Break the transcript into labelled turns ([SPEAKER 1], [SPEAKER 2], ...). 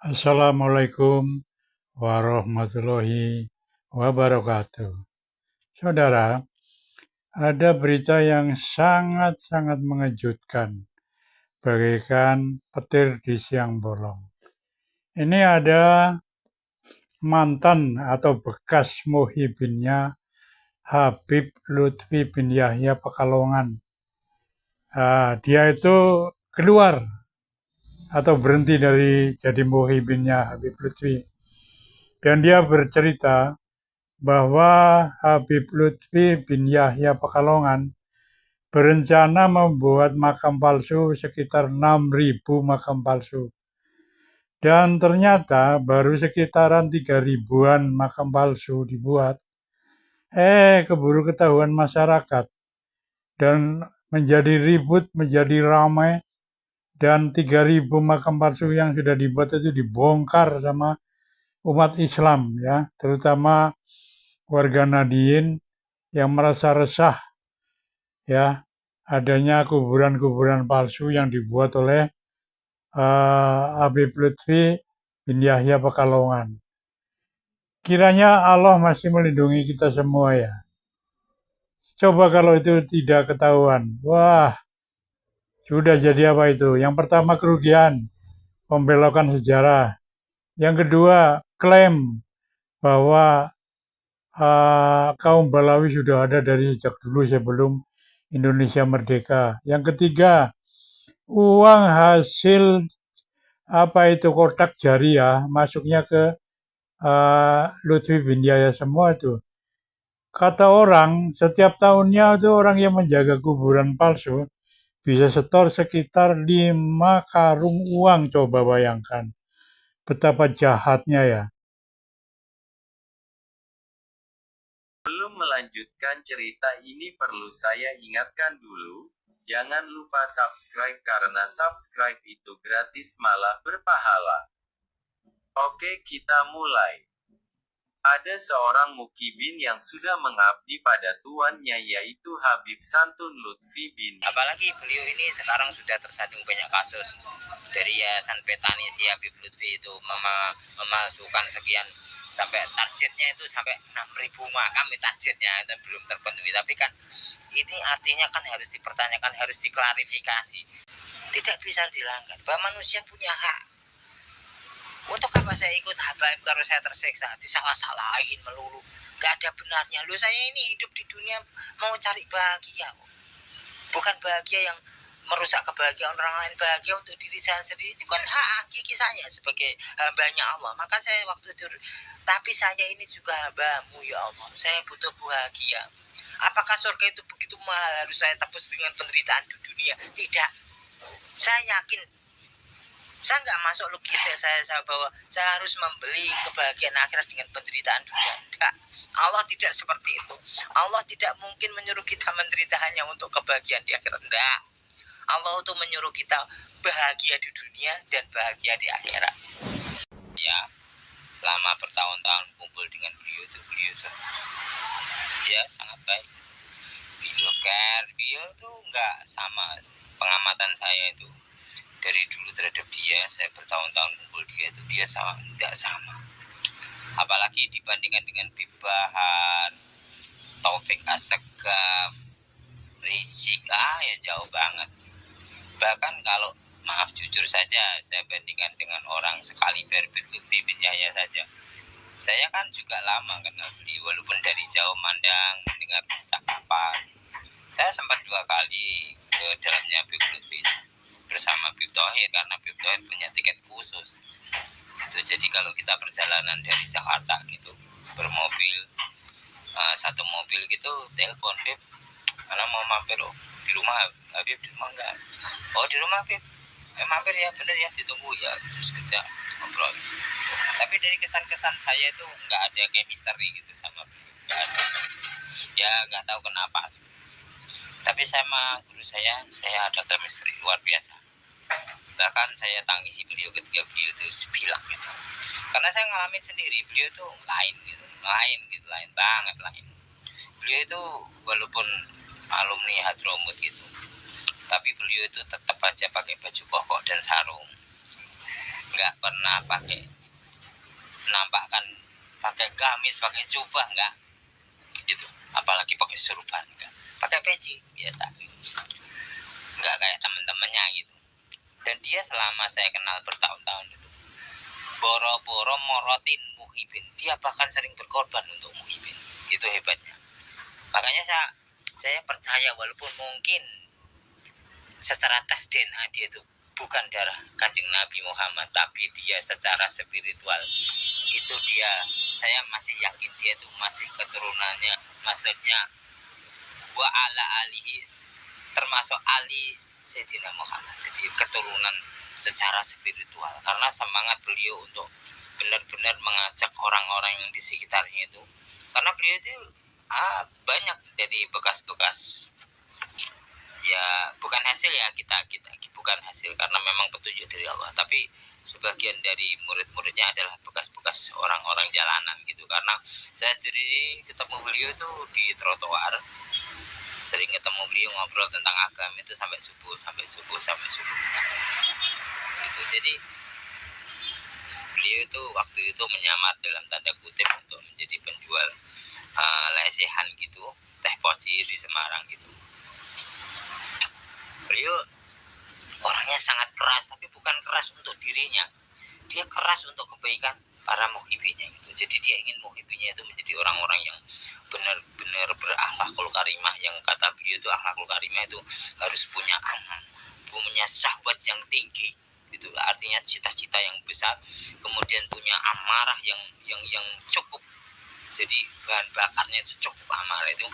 [SPEAKER 1] Assalamualaikum warahmatullahi wabarakatuh. Saudara, ada berita yang sangat-sangat mengejutkan, bagaikan petir di siang bolong. Ini ada mantan atau bekas muhibinnya Habib Lutfi bin Yahya Pekalongan. Dia itu keluar atau berhenti dari jadi muhibinnya Habib Lutfi. Dan dia bercerita bahwa Habib Lutfi bin Yahya Pekalongan berencana membuat makam palsu sekitar 6.000 makam palsu. Dan ternyata baru sekitaran 3.000-an makam palsu dibuat. Keburu ketahuan masyarakat. Dan menjadi ribut, menjadi ramai. Dan 3.000 makam palsu yang sudah dibuat itu dibongkar sama umat Islam, ya, terutama warga Nahdien yang merasa resah, ya, adanya kuburan-kuburan palsu yang dibuat oleh Habib Lutfi bin Yahya Pekalongan. Kiranya Allah masih melindungi kita semua, ya. Coba kalau itu tidak ketahuan, wah, sudah jadi apa itu? Yang pertama kerugian, pembelokan sejarah. Yang kedua, klaim bahwa kaum Balawi sudah ada dari sejak dulu sebelum Indonesia merdeka. Yang ketiga, uang hasil kotak jariah masuknya ke Lutfi bin Yahya semua itu. Kata orang, setiap tahunnya itu orang yang menjaga kuburan palsu bisa setor sekitar 5 karung uang. Coba bayangkan betapa jahatnya, ya.
[SPEAKER 2] Sebelum melanjutkan cerita ini perlu saya ingatkan dulu, jangan lupa subscribe karena subscribe itu gratis malah berpahala. Oke, kita mulai. Ada seorang mukibin yang sudah mengabdi pada tuannya yaitu Habib Santun Lutfi bin.
[SPEAKER 3] Apalagi beliau ini sekarang sudah tersandung banyak kasus dari Yayasan Petani si Habib Lutfi itu memasukkan sekian sampai targetnya itu sampai 6.000 makam targetnya itu belum terpenuhi. Tapi kan ini artinya kan harus dipertanyakan, harus diklarifikasi. Tidak bisa dilanggar bahwa manusia punya hak. Untuk apa saya ikut habaib kalau saya tersiksa, disalah-salahin melulu, gak ada benarnya. Loh, saya ini hidup di dunia mau cari bahagia, bukan bahagia yang merusak kebahagiaan orang lain. Bahagia untuk diri saya sendiri itu kan hak hakiki saya sebagai hambanya Allah. Maka saya waktu itu, tapi saya ini juga hambamu ya Allah, saya butuh bahagia. Apakah surga itu begitu mahal harus saya tebus dengan penderitaan di dunia? Tidak. Saya yakin, saya nggak masuk logis saya bahwa saya harus membeli kebahagiaan akhirat dengan penderitaan dunia. Tidak. Allah tidak seperti itu. Allah tidak mungkin menyuruh kita menderita hanya untuk kebahagiaan di akhirat. Tidak. Allah itu menyuruh kita bahagia di dunia dan bahagia di akhirat. Ya, selama bertahun-tahun kumpul dengan beliau ya sangat baik. Beliau tuh nggak sama pengamatan saya itu. Dari dulu terhadap dia, saya bertahun-tahun kumpul dia sama, tidak sama. Apalagi dibandingkan dengan Bib Bahar, Taufik Assegaf, Rizik, ya jauh banget. Bahkan kalau maaf jujur saja, saya bandingkan dengan orang sekaliber Lutfi bin Yahya saja. Saya kan juga lama kenal beliau, walaupun dari jauh mandang, mendengar percakapan. Saya sempat 2 kali ke dalamnya Habib Lutfi bersama Bib Thohir, karena Bib Thohir punya tiket khusus. Itu jadi kalau kita perjalanan dari Jakarta gitu bermobil, satu mobil gitu, telepon Bib, karena mau mampir di rumah Habib, di rumah enggak? Oh di rumah Bib, mampir ya, bener ya, ditunggu ya. Terus kita ngobrol. Tapi dari kesan-kesan saya itu nggak ada chemistry gitu sama Bib, nggak ada chemistry. Ya nggak tahu kenapa. Tapi sama guru saya ada chemistry luar biasa. Bahkan saya tangisi beliau ketika beliau itu sebilang gitu. Karena saya ngalamin sendiri, beliau itu lain banget. Beliau itu walaupun alumni Hadramut gitu, tapi beliau itu tetap aja pakai baju koko dan sarung. nggak pernah nampakkan pakai gamis, pakai jubah, nggak gitu, apalagi pakai surban, nggak pakai peci biasa, nggak kayak teman-temannya gitu. Dan dia selama saya kenal bertahun-tahun itu boro-boro morotin Muhibin, dia bahkan sering berkorban untuk Muhibin, itu hebatnya. Makanya saya percaya walaupun mungkin secara tes DNA dia itu bukan darah Kanjeng Nabi Muhammad, tapi dia secara spiritual itu saya masih yakin dia itu masih keturunannya, maksudnya wa ala alihi, termasuk Ali Sayyidina Muhammad. Jadi keturunan secara spiritual, karena semangat beliau untuk benar-benar mengajak orang-orang yang di sekitarnya itu, karena beliau itu banyak dari bekas-bekas, ya bukan hasil ya kita bukan hasil karena memang petunjuk dari Allah, tapi sebagian dari murid-muridnya adalah bekas-bekas orang-orang jalanan gitu. Karena saya sendiri ketemu beliau itu di trotoar, sering ketemu beliau ngobrol tentang agama itu sampai subuh gitu. Jadi beliau itu waktu itu menyamar dalam tanda kutip untuk menjadi penjual lesehan gitu, teh poci di Semarang gitu. Beliau orangnya sangat keras, tapi bukan keras untuk dirinya, dia keras untuk kebaikan para muhibinnya gitu. Jadi dia ingin muhibinnya itu menjadi orang-orang yang benar-benar berakhlakul karimah, yang kata beliau itu akhlakul karimah itu harus punya amal, punya syahwat yang tinggi, itu artinya cita-cita yang besar, kemudian punya amarah yang cukup, jadi bahan bakarnya itu cukup amarah itu.